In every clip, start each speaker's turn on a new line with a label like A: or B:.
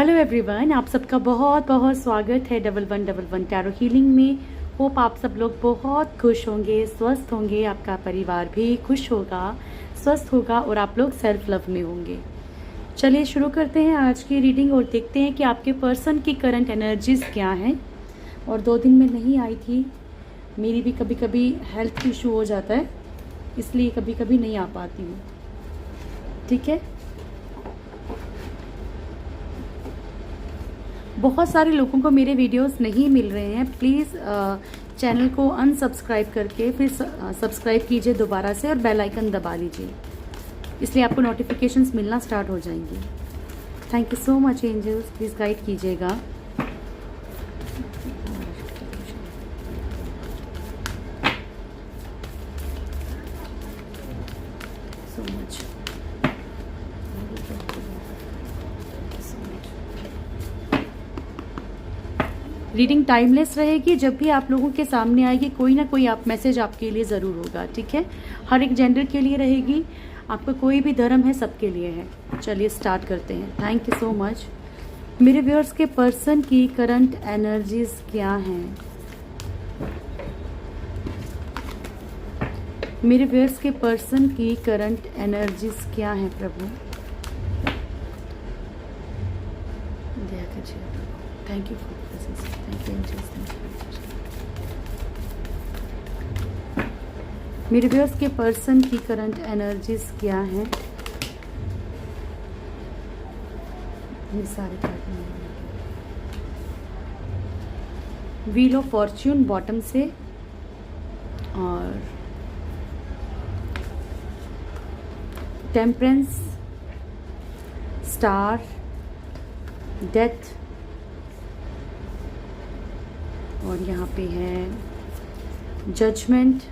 A: Hello everyone, आप सबका बहुत बहुत स्वागत है 1111 टैरो हीलिंग में। होप आप सब लोग बहुत खुश होंगे, स्वस्थ होंगे, आपका परिवार भी खुश होगा, स्वस्थ होगा और आप लोग सेल्फ लव में होंगे। चलिए शुरू करते हैं आज की रीडिंग और देखते हैं कि आपके पर्सन की करंट एनर्जीज़ क्या हैं। और 2 दिन में नहीं आई थी, मेरी भी कभी कभी हेल्थ इशू हो जाता है, इसलिए कभी कभी नहीं आ पाती हूँ। ठीक है, बहुत सारे लोगों को मेरे वीडियोस नहीं मिल रहे हैं। प्लीज़ चैनल को अनसब्सक्राइब करके फिर सब्सक्राइब कीजिए दोबारा से और बेल आइकन दबा लीजिए, इसलिए आपको नोटिफिकेशंस मिलना स्टार्ट हो जाएंगी। Thank you so much angels, please guide कीजिएगा। सो मच रीडिंग टाइमलेस रहेगी। जब भी आप लोगों के सामने आएगी कोई ना कोई आप मैसेज आपके लिए ज़रूर होगा। ठीक है, हर एक जेंडर के लिए रहेगी, आपका कोई भी धर्म है सबके लिए है। चलिए स्टार्ट करते हैं। Thank you so much. मेरे व्यूअर्स के पर्सन की करंट एनर्जीज क्या हैं? मेरे व्यूअर्स के पर्सन की करंट एनर्जीज क्या हैं प्रभु? दया कीजिए। Thank you for presence, thank you angels, thank you. मेरे व्यूअर्स के पर्सन की करंट एनर्जीज क्या हैं? ये सारे card wheel of fortune bottom से, और टेम्परेंस, स्टार, डेथ, और यहाँ पे है जजमेंट,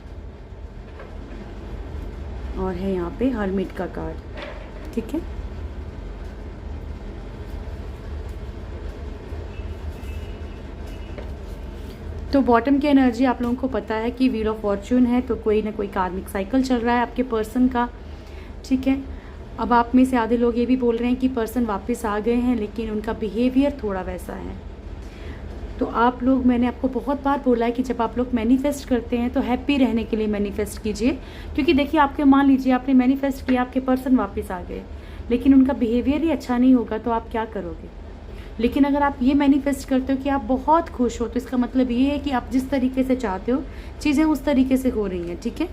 A: और है यहाँ पे हर्मिट का कार्ड। ठीक है, तो बॉटम की एनर्जी आप लोगों को पता है कि व्हील ऑफ फॉर्च्यून है, तो कोई ना कोई कार्मिक साइकिल चल रहा है आपके पर्सन का। ठीक है, अब आप में से आधे लोग ये भी बोल रहे हैं कि पर्सन वापस आ गए हैं, लेकिन उनका बिहेवियर थोड़ा वैसा है। तो आप लोग, मैंने आपको बहुत बार बोला है कि जब आप लोग मैनिफेस्ट करते हैं तो हैप्पी रहने के लिए मैनिफेस्ट कीजिए, क्योंकि देखिए आपके, मान लीजिए आपने मैनिफेस्ट किया, आपके पर्सन वापस आ गए, लेकिन उनका बिहेवियर ही अच्छा नहीं होगा, तो आप क्या करोगे? लेकिन अगर आप ये मैनिफेस्ट करते हो कि आप बहुत खुश हो, तो इसका मतलब ये है कि आप जिस तरीके से चाहते हो चीज़ें उस तरीके से हो रही हैं। ठीक है,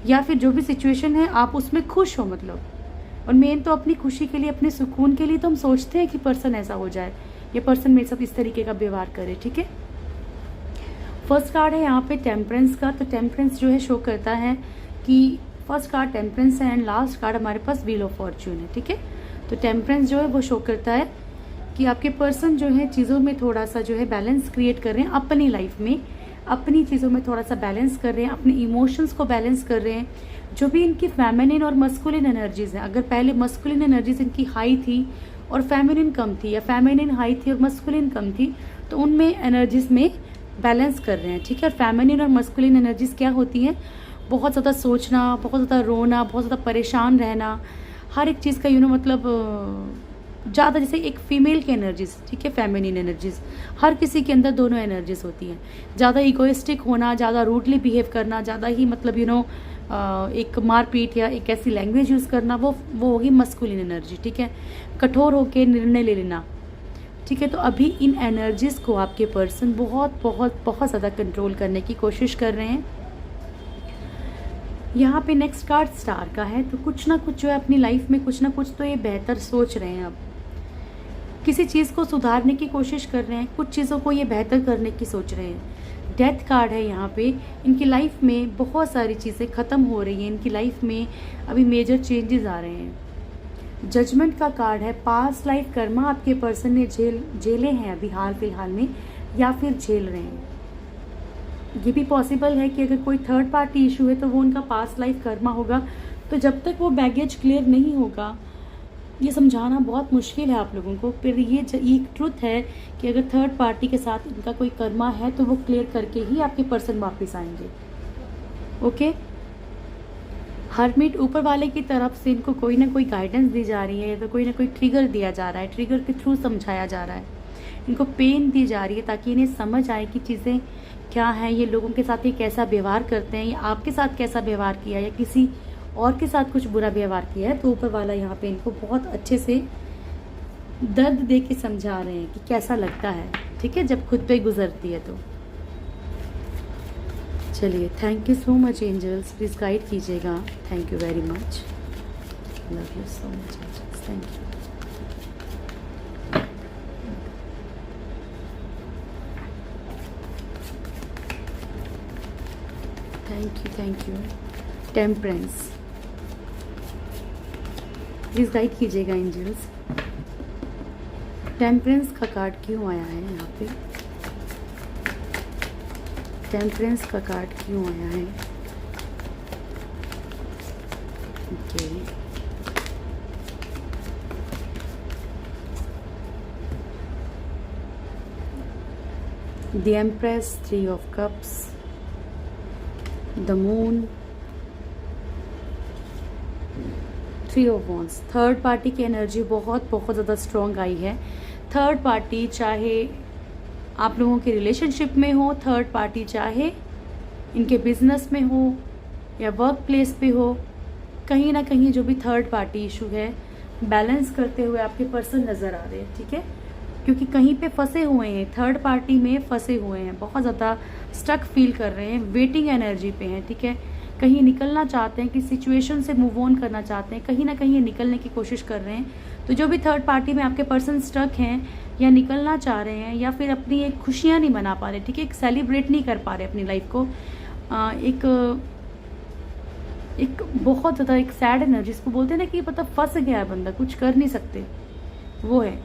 A: या फिर जो भी सिचुएशन है आप उसमें खुश हो, मतलब। और मेन तो अपनी खुशी के लिए, अपने सुकून के लिए तो हम सोचते हैं कि पर्सन ऐसा हो जाए, ये पर्सन मेरे साथ इस तरीके का व्यवहार करे। ठीक है, फर्स्ट कार्ड है यहाँ पे टेम्परेंस का। तो टेम्परेंस जो है शो करता है कि फर्स्ट कार्ड टेम्परेंस है एंड लास्ट कार्ड हमारे पास व्हील ऑफ फॉर्च्यून है। ठीक है, तो टेम्परेंस जो है वो शो करता है कि आपके पर्सन जो है चीज़ों में थोड़ा सा जो है बैलेंस क्रिएट कर रहे हैं अपनी लाइफ में, अपनी चीज़ों में थोड़ा सा बैलेंस कर रहे हैं, अपने इमोशंस को बैलेंस कर रहे हैं। जो भी इनकी फेमिनिन और मस्कुलिन एनर्जीज हैं, अगर पहले मस्कुलिन एनर्जीज इनकी हाई थी और फेमिनिन कम थी, या फेमिनिन हाई थी और मस्कुलिन कम थी, तो उनमें एनर्जीज में बैलेंस कर रहे हैं। ठीक है, और फेमिनिन और मस्कुलिन एनर्जीज क्या होती हैं? बहुत ज़्यादा सोचना, बहुत ज़्यादा रोना, बहुत ज़्यादा परेशान रहना, हर एक चीज़ का मतलब ज़्यादा, जैसे एक फीमेल की एनर्जीज। ठीक है, फेमिनिन एनर्जीज, हर किसी के अंदर दोनों एनर्जीज होती हैं। ज़्यादा इगोइस्टिक होना, ज़्यादा रूडली बिहेव करना, ज़्यादा ही मतलब एक मारपीट या एक ऐसी लैंग्वेज यूज़ करना, वो होगी मस्कुलिन एनर्जी। ठीक है, कठोर होकर निर्णय ले लेना। ठीक है, तो अभी इन एनर्जीज़ को आपके पर्सन बहुत बहुत बहुत ज़्यादा कंट्रोल करने की कोशिश कर रहे हैं। यहाँ पे नेक्स्ट कार्ड स्टार का है, तो कुछ ना कुछ जो है अपनी लाइफ में कुछ ना कुछ तो ये बेहतर सोच रहे हैं। अब किसी चीज़ को सुधारने की कोशिश कर रहे हैं, कुछ चीज़ों को ये बेहतर करने की सोच रहे हैं। डेथ कार्ड है यहाँ पे, इनकी लाइफ में बहुत सारी चीज़ें ख़त्म हो रही हैं, इनकी लाइफ में अभी मेजर चेंजेस आ रहे हैं। जजमेंट का कार्ड है, पास्ट लाइफ कर्मा आपके पर्सन ने झेले हैं अभी हाल फिलहाल में, या फिर झेल रहे हैं। ये भी पॉसिबल है कि अगर कोई थर्ड पार्टी इशू है तो वो उनका पास्ट लाइफ कर्मा होगा। तो जब तक वो बैगेज क्लियर नहीं होगा, ये समझाना बहुत मुश्किल है आप लोगों को। फिर ये ट्रुथ है कि अगर थर्ड पार्टी के साथ इनका कोई कर्मा है तो वो क्लियर करके ही आपके पर्सन वापस आएंगे। ओके, हरमिट ऊपर वाले की तरफ से इनको कोई ना कोई गाइडेंस दी जा रही है, तो कोई ना कोई ट्रिगर दिया जा रहा है, ट्रिगर के थ्रू समझाया जा रहा है, इनको पेन दी जा रही है ताकि इन्हें समझ आए कि चीज़ें क्या हैं, ये लोगों के साथ ये कैसा व्यवहार करते हैं, या आपके साथ कैसा व्यवहार किया, या किसी और के साथ कुछ बुरा व्यवहार किया है। तो ऊपर वाला यहाँ पे इनको बहुत अच्छे से दर्द दे के समझा रहे हैं कि कैसा लगता है, ठीक है, जब खुद पे गुजरती है। तो चलिए, thank you so much angels, please guide कीजिएगा। Thank you very much, love you so much angels, thank you. Thank you. Temperance, please guide कीजिएगा एंजल्स। टेम्परेंस का कार्ड क्यों आया है यहाँ पे? टेम्परेंस का कार्ड क्यों आया है? Okay, the empress, 3 of cups, the moon, 3 of wands. Third party की एनर्जी बहुत ज़्यादा स्ट्रॉन्ग आई है। थर्ड पार्टी चाहे आप लोगों के रिलेशनशिप में हो, थर्ड पार्टी चाहे इनके बिजनेस में हो या वर्क प्लेस पे हो, कहीं ना कहीं जो भी थर्ड पार्टी इशू है बैलेंस करते हुए आपके पर्सन नज़र आ रहे हैं, ठीक है, क्योंकि कहीं पे फंसे हुए हैं, थर्ड पार्टी में फंसे हुए हैं, बहुत ज़्यादा स्टक फील कर रहे हैं, वेटिंग एनर्जी पे हैं, ठीक है, कहीं निकलना चाहते हैं, कि सिचुएशन से मूव ऑन करना चाहते हैं, कहीं ना कहीं ये निकलने की कोशिश कर रहे हैं। तो जो भी थर्ड पार्टी में आपके पर्सन स्टक हैं या निकलना चाह रहे हैं या फिर अपनी एक खुशियाँ नहीं मना पा रहे, ठीक है, एक सेलिब्रेट नहीं कर पा रहे अपनी लाइफ को, एक बहुत ज़्यादा एक सैड एनर्जी, जिसको बोलते हैं ना कि मतलब फंस गया है बंदा, कुछ कर नहीं सकते, वो है,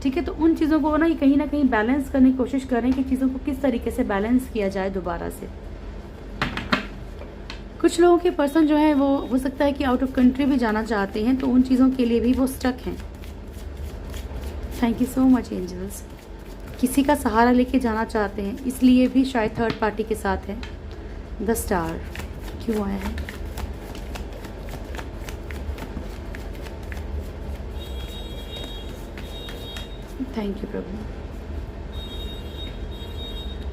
A: ठीक है। तो उन चीज़ों को ना कहीं ना कहीं बैलेंस करने की कोशिश कर रहे हैं कि चीज़ों को किस तरीके से बैलेंस किया जाए दोबारा से। कुछ लोगों के पर्सन जो है वो हो सकता है कि आउट ऑफ कंट्री भी जाना चाहते हैं, तो उन चीज़ों के लिए भी वो स्टक हैं। Thank you so much angels. किसी का सहारा लेके जाना चाहते हैं, इसलिए भी शायद थर्ड पार्टी के साथ है। द स्टार क्यों आया है? Thank you Prabhu.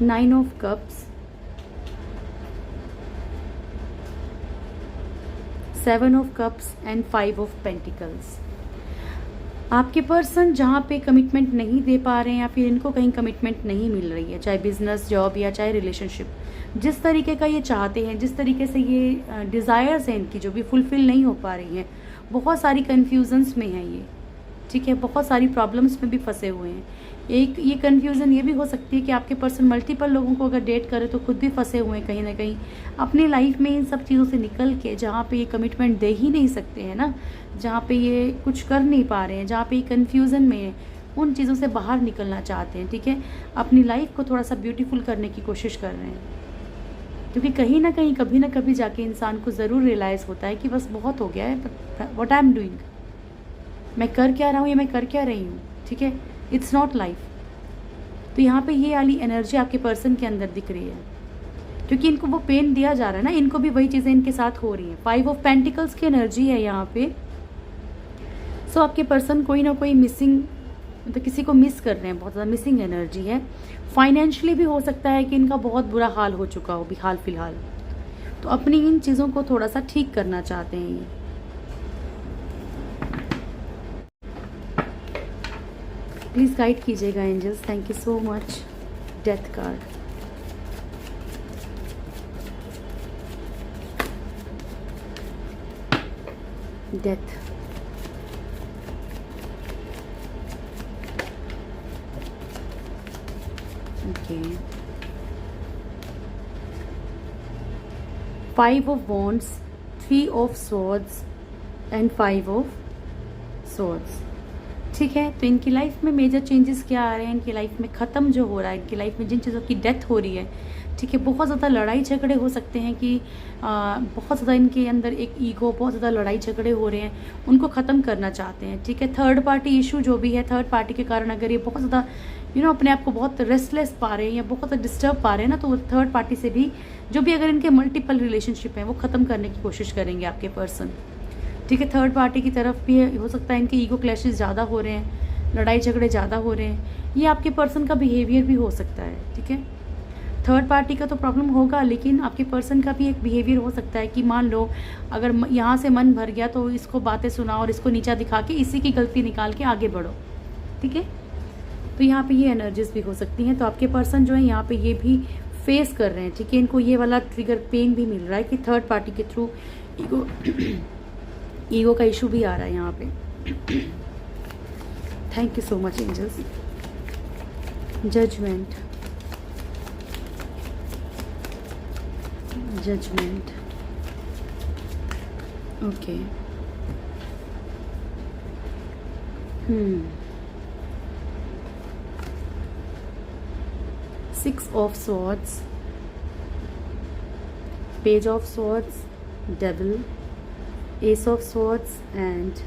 A: 9 of cups, 7 of cups and 5 of pentacles. आपके पर्सन जहाँ पे कमिटमेंट नहीं दे पा रहे हैं या फिर इनको कहीं कमिटमेंट नहीं मिल रही है, चाहे बिजनेस, जॉब या चाहे रिलेशनशिप, जिस तरीके का ये चाहते हैं, जिस तरीके से ये डिज़ायर्स हैं इनकी जो भी फुलफ़िल नहीं हो पा रही हैं, बहुत सारी कन्फ्यूजन्स में है ये, ठीक है, बहुत सारी प्रॉब्लम्स में भी फंसे हुए हैं। एक ये कन्फ्यूज़न ये भी हो सकती है कि आपके पर्सन मल्टीपल लोगों को अगर डेट करे तो खुद भी फंसे हुए हैं कहीं ना कहीं अपनी लाइफ में, इन सब चीज़ों से निकल के, जहाँ पे ये कमिटमेंट दे ही नहीं सकते हैं ना, जहाँ पे ये कुछ कर नहीं पा रहे हैं, जहाँ पे ये कन्फ्यूज़न में है, उन चीज़ों से बाहर निकलना चाहते हैं, ठीक है, अपनी लाइफ को थोड़ा सा ब्यूटीफुल करने की कोशिश कर रहे हैं, क्योंकि कहीं ना कहीं कभी ना कभी जाके इंसान को ज़रूर रियलाइज़ होता है कि बस बहुत हो गया है, व्हाट आई एम डूइंग, मैं कर क्या रहा हूँ या मैं कर क्या रही हूँ, ठीक है, इट्स नॉट लाइफ। तो यहाँ पे ये वाली एनर्जी आपके पर्सन के अंदर दिख रही है, क्योंकि इनको वो पेन दिया जा रहा है ना, इनको भी वही चीज़ें इनके साथ हो रही हैं। 5 ऑफ पेंटिकल्स की एनर्जी है यहाँ पे। सो आपके पर्सन कोई ना कोई मिसिंग, मतलब किसी को मिस कर रहे हैं, बहुत ज़्यादा मिसिंग एनर्जी है। फाइनेंशियली भी हो सकता है कि इनका बहुत बुरा हाल हो चुका हो भी हाल फिलहाल, तो अपनी इन चीज़ों को थोड़ा सा ठीक करना चाहते हैं ये। प्लीज़ गाइड कीजिएगा angels, thank you so much. Death card, death, okay, 5 of wands, 3 of swords and 5 of swords, ठीक है। तो इनकी लाइफ में मेजर चेंजेस क्या आ रहे हैं, इनकी लाइफ में ख़त्म जो हो रहा है, इनकी लाइफ में जिन चीज़ों की डेथ हो रही है, ठीक है, बहुत ज़्यादा लड़ाई झगड़े हो सकते हैं कि बहुत ज़्यादा इनके अंदर एक ईगो, बहुत ज़्यादा लड़ाई झगड़े हो रहे हैं, उनको ख़त्म करना चाहते हैं, ठीक है। थर्ड पार्टी इशू जो भी है, थर्ड पार्टी के कारण अगर ये बहुत ज़्यादा अपने आप को बहुत रेस्टलेस पा रहे हैं या बहुत डिस्टर्ब पा रहे हैं ना, तो वो थर्ड पार्टी से भी, जो भी अगर इनके मल्टीपल रिलेशनशिप हैं, वो ख़त्म करने की कोशिश करेंगे आपके पर्सन। ठीक है, थर्ड पार्टी की तरफ भी हो सकता है इनके ईगो क्लैशेस ज़्यादा हो रहे हैं, लड़ाई झगड़े ज़्यादा हो रहे हैं, ये आपके पर्सन का बिहेवियर भी हो सकता है। ठीक है, थर्ड पार्टी का तो प्रॉब्लम होगा, लेकिन आपके पर्सन का भी एक बिहेवियर हो सकता है कि मान लो अगर यहाँ से मन भर गया तो इसको बातें सुनाओ और इसको नीचा दिखा के इसी की गलती निकाल के आगे बढ़ो। ठीक है, तो यहाँ पे ये एनर्जीज भी हो सकती हैं। तो आपके पर्सन जो है यहाँ पे ये भी फेस कर रहे हैं। ठीक है, इनको ये वाला ट्रिगर पेन भी मिल रहा है कि थर्ड पार्टी के थ्रू ईगो का इशू भी आ रहा है यहाँ पे। Thank you so much angels. Judgement, judgement, okay. Six of Swords, Page of Swords, Devil, Ace of Swords and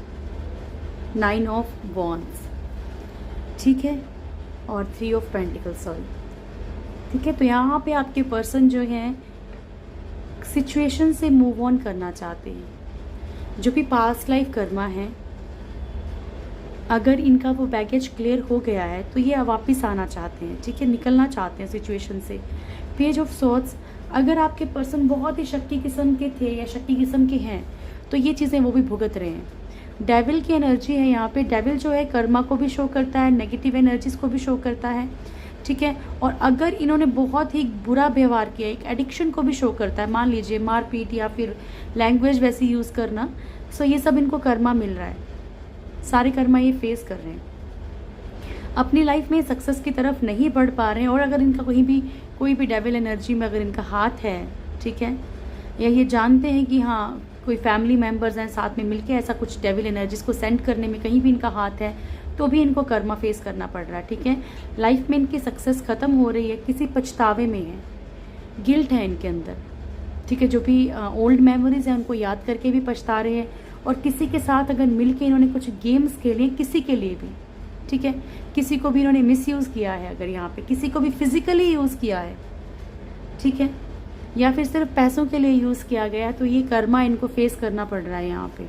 A: Nine of Wands। ठीक है, और Three of Pentacles, सॉरी। ठीक है, तो यहाँ पे आपके पर्सन जो हैं सिचुएशन से मूव ऑन करना चाहते हैं। जो भी पास्ट लाइफ कर्मा है, अगर इनका वो बैगेज क्लियर हो गया है तो ये वापस आना चाहते हैं। ठीक है, निकलना चाहते हैं सिचुएशन से। पेज ऑफ सॉर्ड्स, अगर आपके पर्सन बहुत ही शक्ति किस्म के थे या शक्ति किस्म के हैं तो ये चीज़ें वो भी भुगत रहे हैं। डेविल की एनर्जी है यहाँ पे। डेविल जो है कर्मा को भी शो करता है, नेगेटिव एनर्जीज को भी शो करता है। ठीक है, और अगर इन्होंने बहुत ही बुरा व्यवहार किया, एक एडिक्शन को भी शो करता है, मान लीजिए मारपीट या फिर लैंग्वेज वैसी यूज़ करना, सो ये सब इनको कर्मा मिल रहा है। सारे कर्मा ये फेस कर रहे हैं, अपनी लाइफ में सक्सेस की तरफ नहीं बढ़ पा रहे हैं। और अगर इनका कोई भी डेविल एनर्जी में अगर इनका हाथ है, ठीक है, या ये जानते हैं कि हाँ कोई फैमिली मेम्बर्स हैं साथ में मिलके ऐसा कुछ डेविल एनर्जीज को सेंड करने में कहीं भी इनका हाथ है, तो भी इनको कर्मा फेस करना पड़ रहा है। ठीक है, लाइफ में इनकी सक्सेस ख़त्म हो रही है, किसी पछतावे में है, गिल्ट है इनके अंदर। ठीक है, जो भी ओल्ड मेमोरीज हैं उनको याद करके भी पछता रहे हैं। और किसी के साथ अगर मिलके इन्होंने कुछ गेम्स खेले, किसी के लिए भी, ठीक है, किसी को भी इन्होंने मिसयूज़ किया है, अगर यहाँ पे किसी को भी फिजिकली यूज़ किया है, ठीक है, या फिर सिर्फ पैसों के लिए यूज़ किया गया है, तो ये कर्मा इनको फेस करना पड़ रहा है यहाँ पे।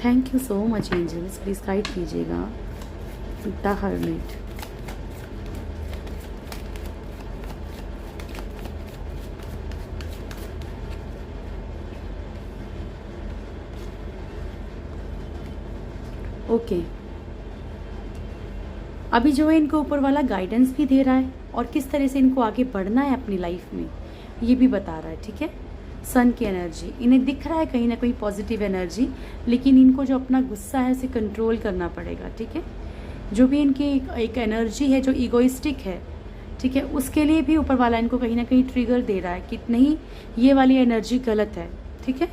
A: Thank you so much angels, please guide कीजिएगा। The hermit, okay. अभी जो है इनको ऊपर वाला गाइडेंस भी दे रहा है और किस तरह से इनको आगे बढ़ना है अपनी लाइफ में, ये भी बता रहा है। ठीक है, सन की एनर्जी इन्हें दिख रहा है, कहीं ना कहीं पॉजिटिव एनर्जी, लेकिन इनको जो अपना गुस्सा है उसे कंट्रोल करना पड़ेगा। ठीक है, जो भी इनकी एक एनर्जी है जो ईगोइस्टिक है, ठीक है, उसके लिए भी ऊपर वाला इनको कहीं ना कहीं ट्रिगर दे रहा है कि नहीं, ये वाली एनर्जी गलत है। ठीक है,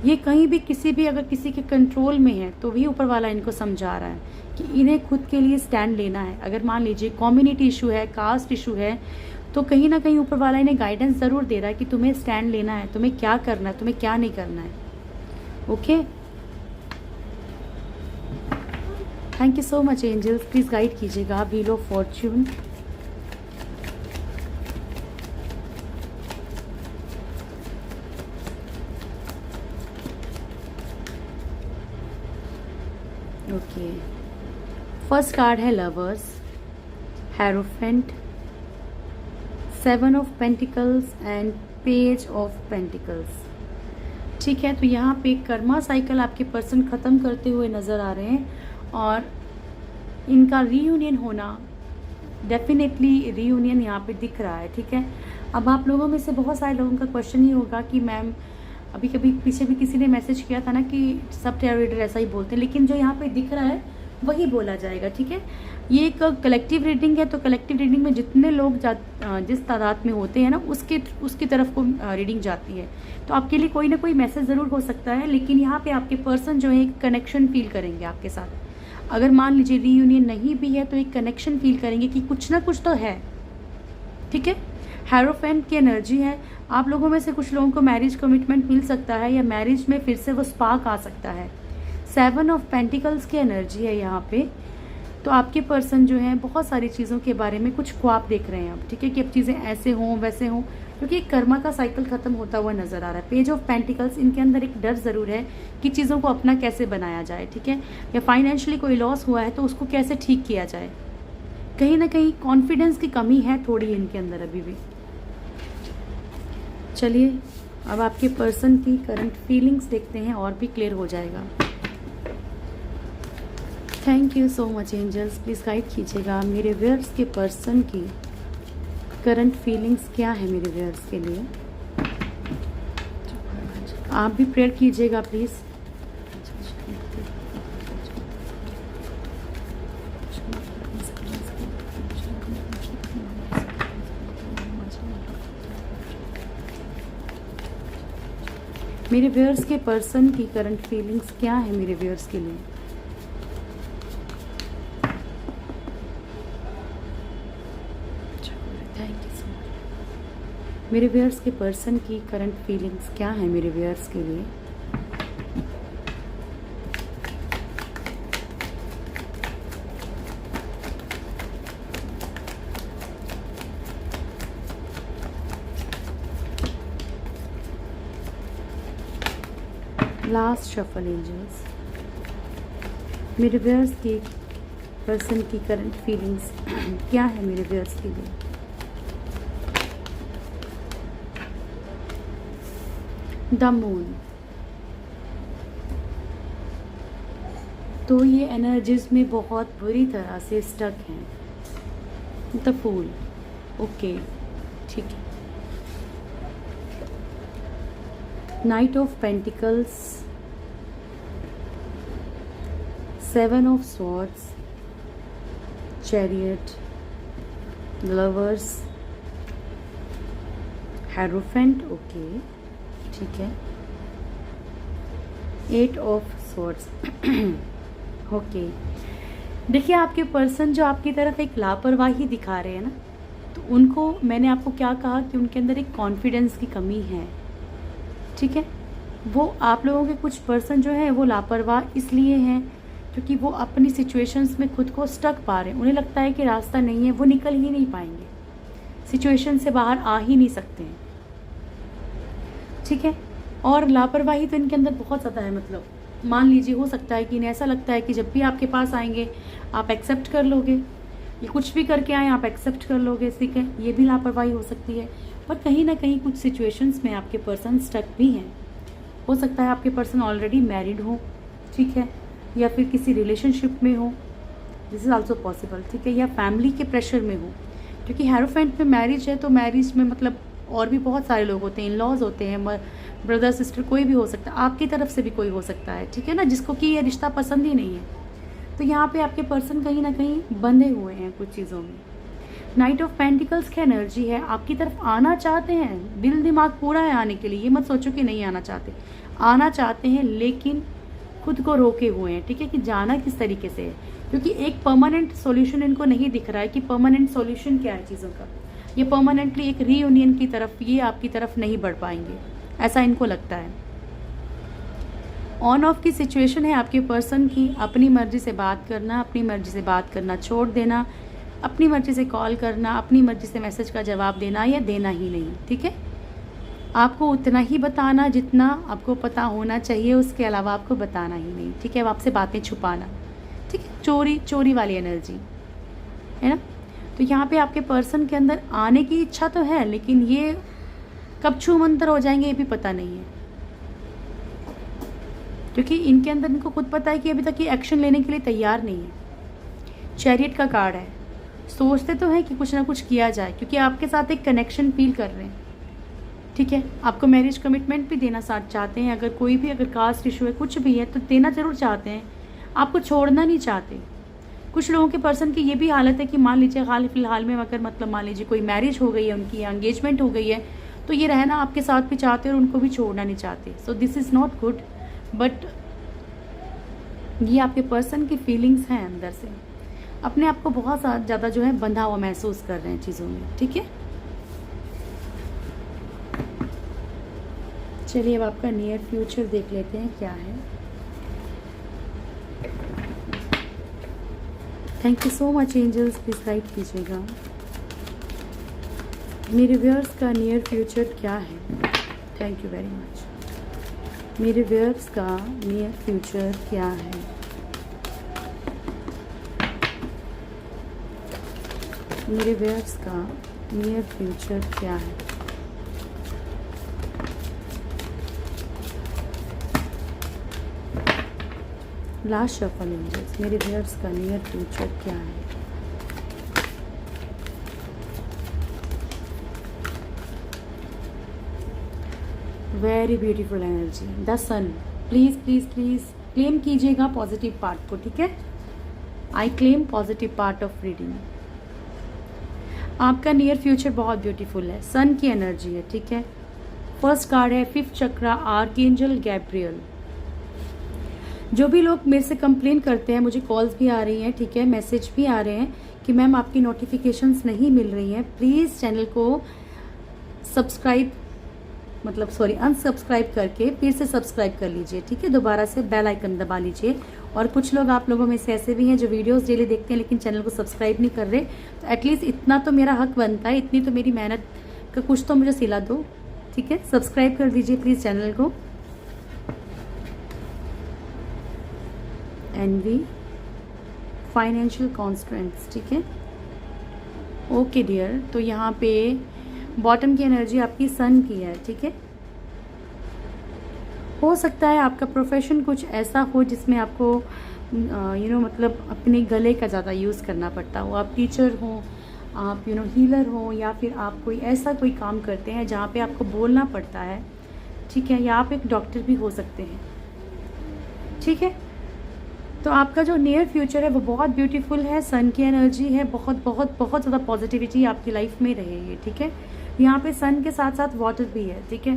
A: ये कहीं भी किसी भी अगर किसी के कंट्रोल में है तो भी ऊपर वाला इनको समझा रहा है कि इन्हें खुद के लिए स्टैंड लेना है। अगर मान लीजिए कम्युनिटी इशू है, कास्ट इशू है, तो कहीं ना कहीं ऊपर वाला इन्हें गाइडेंस ज़रूर दे रहा है कि तुम्हें स्टैंड लेना है, तुम्हें क्या करना है, तुम्हें क्या नहीं करना है। Okay, thank you so much angels, please guide कीजिएगा। Wheel of fortune, okay, first card है lovers, hierophant, seven of pentacles and page of pentacles. ठीक है, तो यहाँ पे कर्मा साइकिल आपके पर्सन ख़त्म करते हुए नज़र आ रहे हैं और इनका रीयूनियन होना, डेफिनेटली रीयूनियन यहाँ पे दिख रहा है। ठीक है, अब आप लोगों में से बहुत सारे लोगों का क्वेश्चन ही होगा कि मैम अभी कभी पीछे भी किसी ने मैसेज किया था ना कि सब टैरो रीडर ऐसा ही बोलते हैं, लेकिन जो यहाँ पे दिख रहा है वही बोला जाएगा। ठीक है, ये एक कलेक्टिव रीडिंग है, तो कलेक्टिव रीडिंग में जितने लोग जिस तादाद में होते हैं ना उसकी तरफ को रीडिंग जाती है। तो आपके लिए कोई ना कोई मैसेज ज़रूर हो सकता है, लेकिन यहाँ पे आपके पर्सन जो है एक कनेक्शन फील करेंगे आपके साथ। अगर मान लीजिए रीयूनियन नहीं भी है तो एक कनेक्शन फील करेंगे कि कुछ ना कुछ तो है। ठीक है, हेरोफेंट की एनर्जी है। आप लोगों में से कुछ लोगों को मैरिज कमिटमेंट मिल सकता है या मैरिज में फिर से वो स्पार्क आ सकता है। सेवन ऑफ पेंटिकल्स की एनर्जी है यहाँ पे। तो आपके पर्सन जो है बहुत सारी चीज़ों के बारे में कुछ ख्वाब देख रहे हैं अब, ठीक है, कि अब चीज़ें ऐसे हों वैसे हों, क्योंकि एक कर्मा का साइकिल ख़त्म होता हुआ नज़र आ रहा है। पेज ऑफ पेंटिकल्स, इनके अंदर एक डर ज़रूर है कि चीज़ों को अपना कैसे बनाया जाए, ठीक है, या फाइनेंशियली कोई लॉस हुआ है तो उसको कैसे ठीक किया जाए। कहीं ना कहीं कॉन्फिडेंस की कमी है थोड़ी इनके अंदर अभी भी। चलिए अब आपके पर्सन की करंट फीलिंग्स देखते हैं और भी क्लियर हो जाएगा। Thank you so much angels, please guide कीजिएगा मेरे व्यूअर्स के पर्सन की करंट फीलिंग्स क्या है मेरे व्यूअर्स के लिए। आप भी प्रेयर कीजिएगा प्लीज़। मेरे व्यूअर्स के पर्सन की करंट फीलिंग्स क्या है मेरे व्यूअर्स के लिए। Thank you so much. मेरे व्यूअर्स के पर्सन की करंट फीलिंग्स क्या है मेरे व्यूअर्स के लिए। लास्ट शफल एंजल्स, मेरे व्यूअर्स के पर्सन की करंट फीलिंग्स क्या है मेरे व्यूअर्स के लिए। द मून, तो ये एनर्जीज में बहुत बुरी तरह से स्टक हैं। द फूल, ओके ठीक है। Knight of pentacles, seven of swords, chariot, lovers, hierophant, okay ठीक है। Eight of swords, okay. देखिए आपके पर्सन जो आपकी तरफ एक लापरवाही दिखा रहे हैं ना, तो उनको मैंने आपको क्या कहा कि उनके अंदर एक कॉन्फिडेंस की कमी है, ठीक है। वो आप लोगों के कुछ पर्सन जो है वो लापरवाह इसलिए हैं क्योंकि वो अपनी सिचुएशंस में खुद को स्टक पा रहे हैं। उन्हें लगता है कि रास्ता नहीं है, वो निकल ही नहीं पाएंगे, सिचुएशन से बाहर आ ही नहीं सकते हैं, ठीक है। और लापरवाही तो इनके अंदर बहुत ज़्यादा है। मतलब मान लीजिए हो सकता है कि इन्हें ऐसा लगता है कि जब भी आपके पास आएंगे आप एक्सेप्ट कर लोगे, ये कुछ भी करके आए आप एक्सेप्ट कर लोगे, ठीक है। ये भी लापरवाही हो सकती है। पर कहीं ना कहीं कुछ सिचुएशंस में आपके पर्सन स्टक भी हैं। हो सकता है आपके पर्सन ऑलरेडी मैरिड हो, ठीक है, या फिर किसी रिलेशनशिप में हो, दिस इज़ आल्सो पॉसिबल, ठीक है, या फैमिली के प्रेशर में हो, क्योंकि हेरोफेंट में मैरिज है। तो मैरिज में मतलब और भी बहुत सारे लोग होते हैं, इन लॉज होते हैं, ब्रदर सिस्टर कोई भी हो सकता है, आपकी तरफ से भी कोई हो सकता है, ठीक है ना, जिसको कि ये रिश्ता पसंद ही नहीं है। तो यहाँ पे आपके पर्सन कहीं ना कहीं बंधे हुए हैं कुछ चीज़ों में। नाइट ऑफ पेंटिकल्स की एनर्जी है, आपकी तरफ आना चाहते हैं, दिल दिमाग पूरा है आने के लिए, ये मत सोचो कि नहीं आना चाहते, आना चाहते हैं लेकिन खुद को रोके हुए हैं, ठीक है, कि जाना किस तरीके से है, क्योंकि एक परमानेंट सॉल्यूशन इनको नहीं दिख रहा है कि परमानेंट सॉल्यूशन क्या है चीज़ों का। ये परमानेंटली एक रीयूनियन की तरफ ये आपकी तरफ नहीं बढ़ पाएंगे, ऐसा इनको लगता है। ऑन ऑफ की सिचुएशन है आपके पर्सन की, अपनी मर्जी से बात करना, अपनी मर्जी से बात करना छोड़ देना, अपनी मर्जी से कॉल करना, अपनी मर्जी से मैसेज का जवाब देना या देना ही नहीं, ठीक है। आपको उतना ही बताना जितना आपको पता होना चाहिए, उसके अलावा आपको बताना ही नहीं, ठीक है। अब आपसे बातें छुपाना, ठीक है, चोरी वाली एनर्जी है ना। तो यहाँ पे आपके पर्सन के अंदर आने की इच्छा तो है, लेकिन ये कब छू मंतर हो जाएंगे ये भी पता नहीं है, क्योंकि इनके अंदर इनको खुद पता है कि अभी तक ये एक्शन लेने के लिए तैयार नहीं है। चैरियट का कार्ड है, सोचते तो हैं कि कुछ ना कुछ किया जाए, क्योंकि आपके साथ एक कनेक्शन फील कर रहे हैं, ठीक है। आपको मैरिज कमिटमेंट भी देना साथ चाहते हैं, अगर कोई भी अगर कास्ट इशू है कुछ भी है तो देना जरूर चाहते हैं, आपको छोड़ना नहीं चाहते। कुछ लोगों के पर्सन की ये भी हालत है कि मान लीजिए हाल फिलहाल में अगर मतलब मान लीजिए कोई मैरिज हो गई है उनकी या एंगेजमेंट हो गई है, तो ये रहना आपके साथ भी चाहते हैं और उनको भी छोड़ना नहीं चाहते। So this is not good, but ये आपके पर्सन की फीलिंग्स हैं, अंदर से अपने आप को बहुत ज़्यादा जो है बंधा हुआ महसूस कर रहे हैं चीज़ों में, ठीक है। चलिए अब आपका नियर फ्यूचर देख लेते हैं क्या है। Thank you so much angels, please guide कीजिएगा। मेरे व्यूअर्स का नियर फ्यूचर क्या है? Thank you very much. मेरे व्यूअर्स का नियर फ्यूचर क्या है? मेरे व्यूअर्स का नियर फ्यूचर क्या है? लास्ट शफल एंजल्स, मेरे व्यूअर्स का नियर फ्यूचर क्या है? Very beautiful energy, the sun. Please please please claim कीजिएगा पॉजिटिव पार्ट को, ठीक है? I claim positive part of reading. आपका नियर फ्यूचर बहुत ब्यूटीफुल है, सन की एनर्जी है, ठीक है? फर्स्ट कार्ड है 5th चक्रा, आर्कएंजल गैब्रियल। जो भी लोग मेरे से कंप्लेन करते हैं, मुझे कॉल्स भी आ रही हैं, ठीक है, मैसेज भी आ रहे हैं कि मैम आपकी नोटिफिकेशंस नहीं मिल रही हैं, प्लीज़ चैनल को सब्सक्राइब अनसब्सक्राइब करके फिर से सब्सक्राइब कर लीजिए, ठीक है? दोबारा से बेल आइकन दबा लीजिए। और कुछ लोग आप लोगों में से ऐसे भी हैं जो वीडियोस डेली देखते हैं लेकिन चैनल को सब्सक्राइब नहीं कर रहे, तो एटलीस्ट इतना तो मेरा हक बनता है, इतनी तो मेरी मेहनत का कुछ तो मुझे सिला दो, ठीक है? सब्सक्राइब कर दीजिए प्लीज़ चैनल को। एनवी, फाइनेंशियल कॉन्स्टेंट्स, ठीक है? ओके डियर, तो यहाँ पे बॉटम की एनर्जी आपकी सन की है, ठीक है? हो सकता है आपका प्रोफेशन कुछ ऐसा हो जिसमें आपको मतलब अपने गले का ज़्यादा यूज़ करना पड़ता हो। आप टीचर हो, आप हीलर हो, या फिर आप कोई काम करते हैं जहाँ पे आपको बोलना पड़ता है, ठीक है? या आप एक डॉक्टर भी हो सकते हैं, ठीक है? तो आपका जो नियर फ्यूचर है वो बहुत ब्यूटीफुल है, सन की एनर्जी है, बहुत बहुत बहुत ज़्यादा पॉजिटिविटी आपकी लाइफ में रहेगी, ठीक है? यहाँ पे सन के साथ साथ वाटर भी है, ठीक है?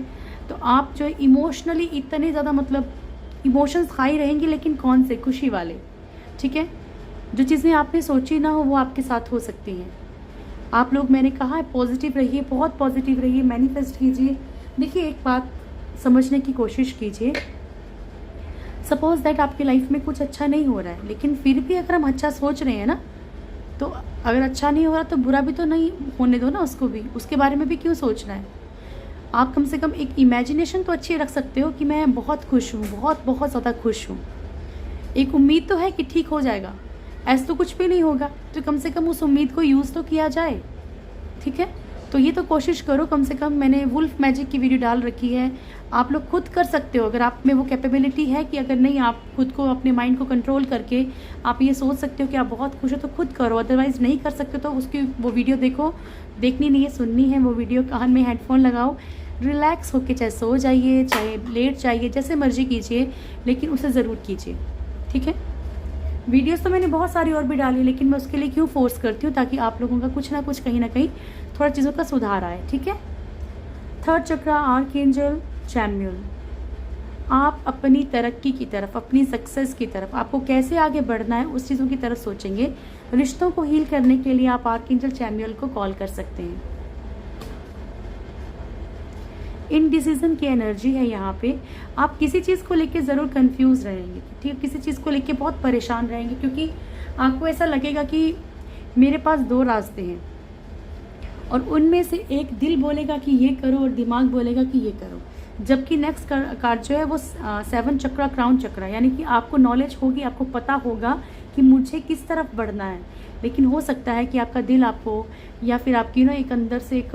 A: तो आप जो इमोशनली इतने ज़्यादा इमोशंस हाई रहेंगे, लेकिन कौन से? खुशी वाले, ठीक है? जो चीज़ें आपने सोची ना हो वो आपके साथ हो सकती हैं। आप लोग, मैंने कहा है पॉजिटिव रहिए, बहुत पॉजिटिव रहिए, मैनिफेस्ट कीजिए। देखिए, एक बात समझने की कोशिश कीजिए, सपोज दैट आपकी लाइफ में कुछ अच्छा नहीं हो रहा है, लेकिन फिर भी अगर हम अच्छा सोच रहे हैं ना, तो अगर अच्छा नहीं हो रहा तो बुरा भी तो नहीं होने दो ना, उसको भी, उसके बारे में भी क्यों सोचना है? आप कम से कम एक इमेजिनेशन तो अच्छी रख सकते हो कि मैं बहुत खुश हूँ, बहुत बहुत ज़्यादा खुश हूँ। एक उम्मीद तो है कि ठीक हो जाएगा, ऐसा तो कुछ भी नहीं होगा, तो कम से कम उस उम्मीद को यूज़ तो किया जाए, ठीक है? तो ये तो कोशिश करो कम से कम। मैंने वुल्फ मैजिक की वीडियो डाल रखी है, आप लोग खुद कर सकते हो अगर आप में वो कैपेबिलिटी है कि अगर नहीं, आप खुद को, अपने माइंड को कंट्रोल करके आप ये सोच सकते हो कि आप बहुत खुश हो, तो खुद करो। अदरवाइज़ नहीं कर सकते तो उसकी वो वीडियो देखो, देखनी नहीं है, सुननी है वो वीडियो, कान में हेडफोन लगाओ, रिलैक्स होके चाहे सो जाइए, चाहे लेट जाइए, जैसे मर्जी कीजिए, लेकिन उसे ज़रूर कीजिए, ठीक है? वीडियोस तो मैंने बहुत सारी और भी डाली, लेकिन मैं उसके लिए क्यों फोर्स करती हूँ? ताकि आप लोगों का कुछ ना कुछ, कहीं ना कहीं थोड़ा चीज़ों का सुधार आए, ठीक है? 3rd चक्रा, आर्कएंजल चैमुएल। आप अपनी तरक्की की तरफ, अपनी सक्सेस की तरफ, आपको कैसे आगे बढ़ना है उस चीज़ों की तरफ सोचेंगे। रिश्तों को हील करने के लिए आप आर्कएंजल चैमुएल को कॉल कर सकते हैं। इनडिसीजन की एनर्जी है यहाँ पे। आप किसी चीज़ को लेके ज़रूर कंफ्यूज रहेंगे, ठीक है? किसी चीज़ को लेके बहुत परेशान रहेंगे, क्योंकि आपको ऐसा लगेगा कि मेरे पास 2 रास्ते हैं, और उनमें से एक दिल बोलेगा कि ये करो और दिमाग बोलेगा कि ये करो। जबकि नेक्स्ट कार्ड जो है वो 7 चक्रा, क्राउन चक्रा, यानी कि आपको नॉलेज होगी, आपको पता होगा कि मुझे किस तरफ बढ़ना है। लेकिन हो सकता है कि आपका दिल आपको, या फिर आपकी एक अंदर से एक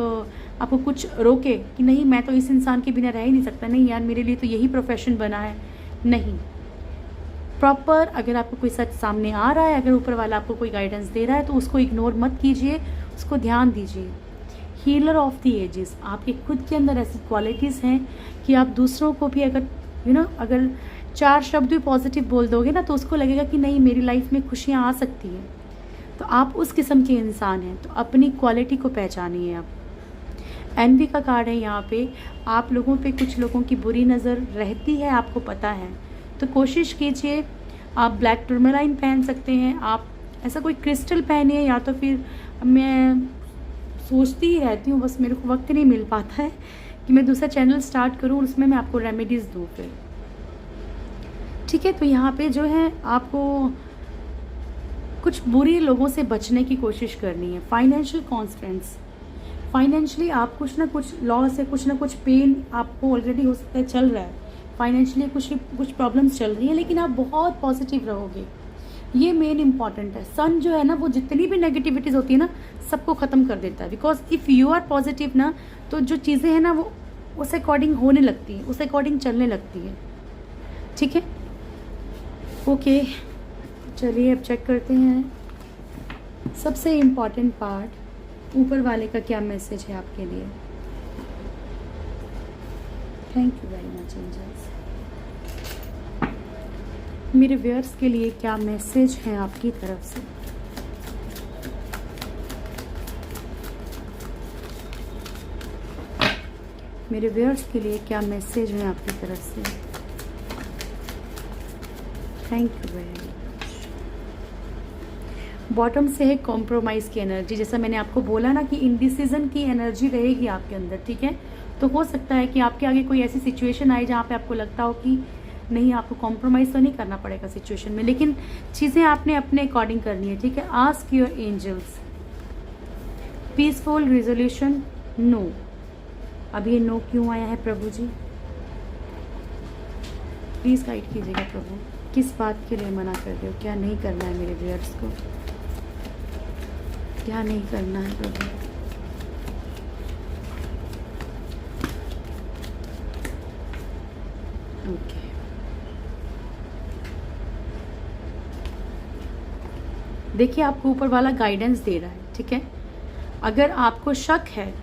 A: आपको कुछ रोके कि नहीं, मैं तो इस इंसान के बिना रह ही नहीं सकता, नहीं यार मेरे लिए तो यही प्रोफेशन बना है। नहीं, प्रॉपर अगर आपको कोई सच सामने आ रहा है, अगर ऊपर वाला आपको कोई गाइडेंस दे रहा है, तो उसको इग्नोर मत कीजिए, उसको ध्यान दीजिए। हीलर ऑफ द एजेस, आपके खुद के अंदर ऐसी क्वालिटीज़ हैं कि आप दूसरों को भी अगर अगर 4 शब्द भी पॉजिटिव बोल दोगे ना, तो उसको लगेगा कि नहीं, मेरी लाइफ में खुशियाँ आ सकती हैं। तो आप उस किस्म के इंसान हैं, तो अपनी क्वालिटी को पहचानिए आप। एनवी का कार्ड है यहाँ पे। आप लोगों पे कुछ लोगों की बुरी नज़र रहती है, आपको पता है, तो कोशिश कीजिए। आप ब्लैक टर्मलाइन पहन सकते हैं, आप ऐसा कोई क्रिस्टल पहनिए, या तो फिर मैं सोचती ही रहती हूँ, बस मेरे को वक्त नहीं मिल पाता है कि मैं दूसरा चैनल स्टार्ट करूँ, उसमें मैं आपको रेमेडीज़ दूँ फिर, ठीक है? तो यहाँ पे जो है आपको कुछ बुरे लोगों से बचने की कोशिश करनी है। फाइनेंशियल कॉन्स्टेंट्स, फाइनेंशियली आप कुछ ना कुछ लॉस है, कुछ ना कुछ पेन आपको ऑलरेडी हो सकता है चल रहा है, फाइनेंशियली कुछ प्रॉब्लम्स चल रही हैं, लेकिन आप बहुत पॉजिटिव रहोगे, ये मेन इंपॉर्टेंट है। सन जो है ना वो जितनी भी नेगेटिविटीज़ होती है ना सबको ख़त्म कर देता है, because if you are positive ना तो जो चीज़ें हैं ना वो उस अकॉर्डिंग होने लगती है, उस अकॉर्डिंग चलने लगती है। ठीक है, ओके, चलिए अब चेक करते हैं सबसे इम्पॉर्टेंट पार्ट, ऊपर वाले का क्या मैसेज है आपके लिए। Thank you very much angels. मेरे व्यूअर्स के लिए क्या मैसेज है आपकी तरफ से। मेरे व्यूअर्स के लिए क्या मैसेज है आपकी तरफ से। Thank you very much. Bottom से है कॉम्प्रोमाइज़ की एनर्जी, जैसा मैंने आपको बोला ना कि इंडिसीजन की एनर्जी रहेगी आपके अंदर। ठीक है, तो हो सकता है कि आपके आगे कोई ऐसी सिचुएशन आए जहाँ पे आपको लगता हो कि नहीं, आपको कॉम्प्रोमाइज़ तो नहीं करना पड़ेगा सिचुएशन में, लेकिन चीज़ें आपने अपने अकॉर्डिंग करनी है। ठीक है, ask your angels peaceful resolution no. अब ये नो क्यों आया है प्रभु जी, प्लीज़ गाइड कीजिएगा प्रभु, किस बात के लिए मना कर रहे हो, क्या नहीं करना है मेरे व्यूअर्स को, क्या नहीं करना है प्रभु। ओके, देखिए आपको ऊपर वाला गाइडेंस दे रहा है। ठीक है, अगर आपको शक है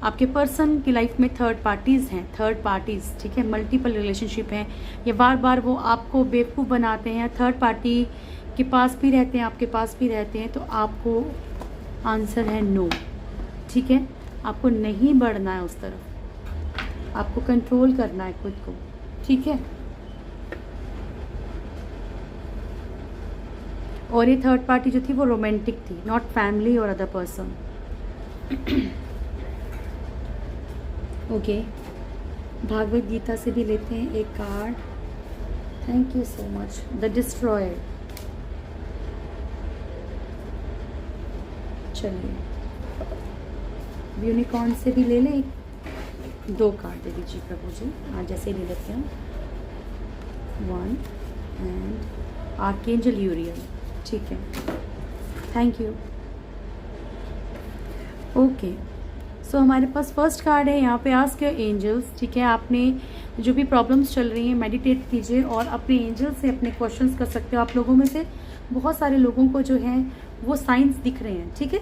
A: आपके पर्सन की लाइफ में थर्ड पार्टीज़ हैं, थर्ड पार्टीज़, ठीक है, मल्टीपल रिलेशनशिप हैं, ये बार बार वो आपको बेवकूफ़ बनाते हैं, थर्ड पार्टी के पास भी रहते हैं, आपके पास भी रहते हैं, तो आपको आंसर है नो। ठीक है, आपको नहीं बढ़ना है उस तरफ, आपको कंट्रोल करना है खुद को। ठीक है, और ये थर्ड पार्टी जो थी वो रोमांटिक थी, नॉट फैमिली और other person. Okay, Bhagavad Gita से भी लेते हैं एक card. Thank you so much. The destroyer, चलिए यूनिकॉर्न से भी ले लें, दो कार्ड दे दीजिए प्रभु जी, आज जैसे ले लेते हैं। One and archangel यूरियल। ठीक है, थैंक यू। ओके, सो हमारे पास फर्स्ट कार्ड है यहाँ पे आस्क योर एंजल्स। ठीक है, आपने जो भी प्रॉब्लम्स चल रही हैं मेडिटेट कीजिए और अपने एंजल्स से अपने क्वेश्चंस कर सकते हो। आप लोगों में से बहुत सारे लोगों को जो है वो साइंस दिख रहे हैं। ठीक है,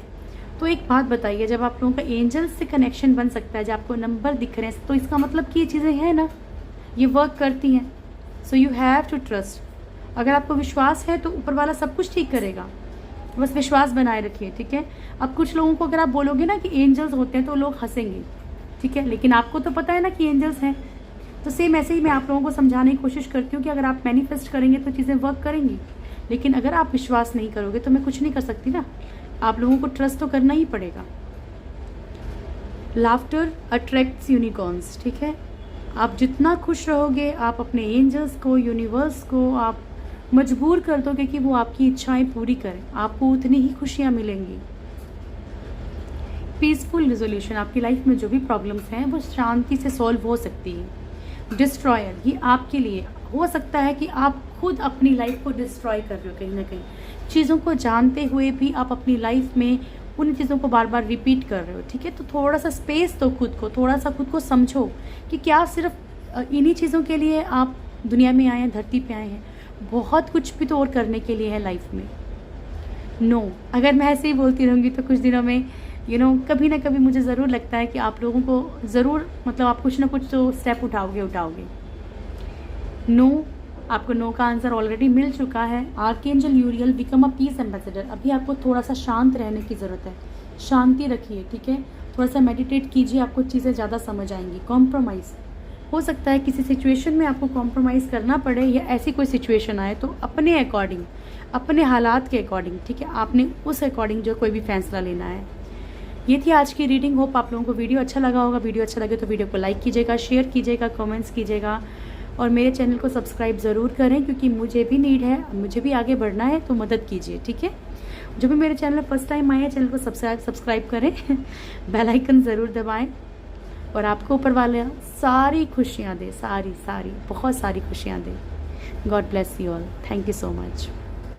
A: तो एक बात बताइए, जब आप लोगों का एंजल्स से कनेक्शन बन सकता है, जब आपको नंबर दिख रहे हैं, तो इसका मतलब कि ये चीज़ें हैं ना, ये वर्क करती हैं। So you have to trust. अगर आपको विश्वास है तो ऊपर वाला सब कुछ ठीक करेगा, बस विश्वास बनाए रखिए। ठीक है, अब कुछ लोगों को अगर आप बोलोगे ना कि एंजल्स होते हैं तो लोग हंसेंगे। ठीक है, लेकिन आपको तो पता है ना कि एंजल्स हैं। तो सेम ऐसे ही मैं आप लोगों को समझाने की कोशिश करती हूँ कि अगर आप मैनिफेस्ट करेंगे तो चीज़ें वर्क करेंगी, लेकिन अगर आप विश्वास नहीं करोगे तो मैं कुछ नहीं कर सकती ना, आप लोगों को ट्रस्ट तो करना ही पड़ेगा। Laughter attracts unicorns. ठीक है, आप जितना खुश रहोगे, आप अपने एंजल्स को, यूनिवर्स को आप मजबूर कर दोगे कि वो आपकी इच्छाएं पूरी करें, आपको उतनी ही खुशियां मिलेंगी। पीसफुल रिजोल्यूशन, आपकी लाइफ में जो भी प्रॉब्लम्स हैं वो शांति से सॉल्व हो सकती है। डिस्ट्रॉयर, ये आपके लिए हो सकता है कि आप खुद अपनी लाइफ को डिस्ट्रॉय कर रहे हो कहीं ना कहीं, चीज़ों को जानते हुए भी आप अपनी लाइफ में उन चीज़ों को बार बार रिपीट कर रहे हो। ठीक है, तो थोड़ा सा स्पेस दो खुद को, थोड़ा सा खुद को समझो कि क्या सिर्फ इन्हीं चीज़ों के लिए आप दुनिया में आए हैं, धरती पे आए हैं, बहुत कुछ भी तो और करने के लिए है लाइफ में। नो, अगर मैं ऐसे ही बोलती रहूँगी तो कुछ दिनों में कभी ना कभी मुझे ज़रूर लगता है कि आप लोगों को ज़रूर आप कुछ ना कुछ तो स्टेप उठाओगे। नो, आपको नो का आंसर ऑलरेडी मिल चुका है। Archangel यूरियल, become a piece ambassador. अभी आपको थोड़ा सा शांत रहने की ज़रूरत है, शांति रखिए। ठीक है, थोड़ा सा मेडिटेट कीजिए, आपको चीज़ें ज़्यादा समझ आएंगी। कॉम्प्रोमाइज़, हो सकता है किसी सिचुएशन में आपको कॉम्प्रोमाइज़ करना पड़े या ऐसी कोई सिचुएशन आए, तो अपने अकॉर्डिंग, अपने हालात के अकॉर्डिंग, ठीक है, आपने उस अकॉर्डिंग जो कोई भी फैसला लेना है। ये थी आज की रीडिंग। होप आप लोगों को वीडियो अच्छा लगा होगा। वीडियो अच्छा लगे तो वीडियो को लाइक कीजिएगा, शेयर कीजिएगा, कमेंट्स कीजिएगा और मेरे चैनल को सब्सक्राइब ज़रूर करें, क्योंकि मुझे भी नीड है, मुझे भी आगे बढ़ना है, तो मदद कीजिए। ठीक है, जो भी मेरे चैनल में फर्स्ट टाइम आए हैं, चैनल को सब्सक्राइब करें, बेल आइकन ज़रूर दबाएं, और आपको ऊपर वाले सारी खुशियाँ दे, सारी बहुत सारी खुशियाँ दे। God bless you all. Thank you so much.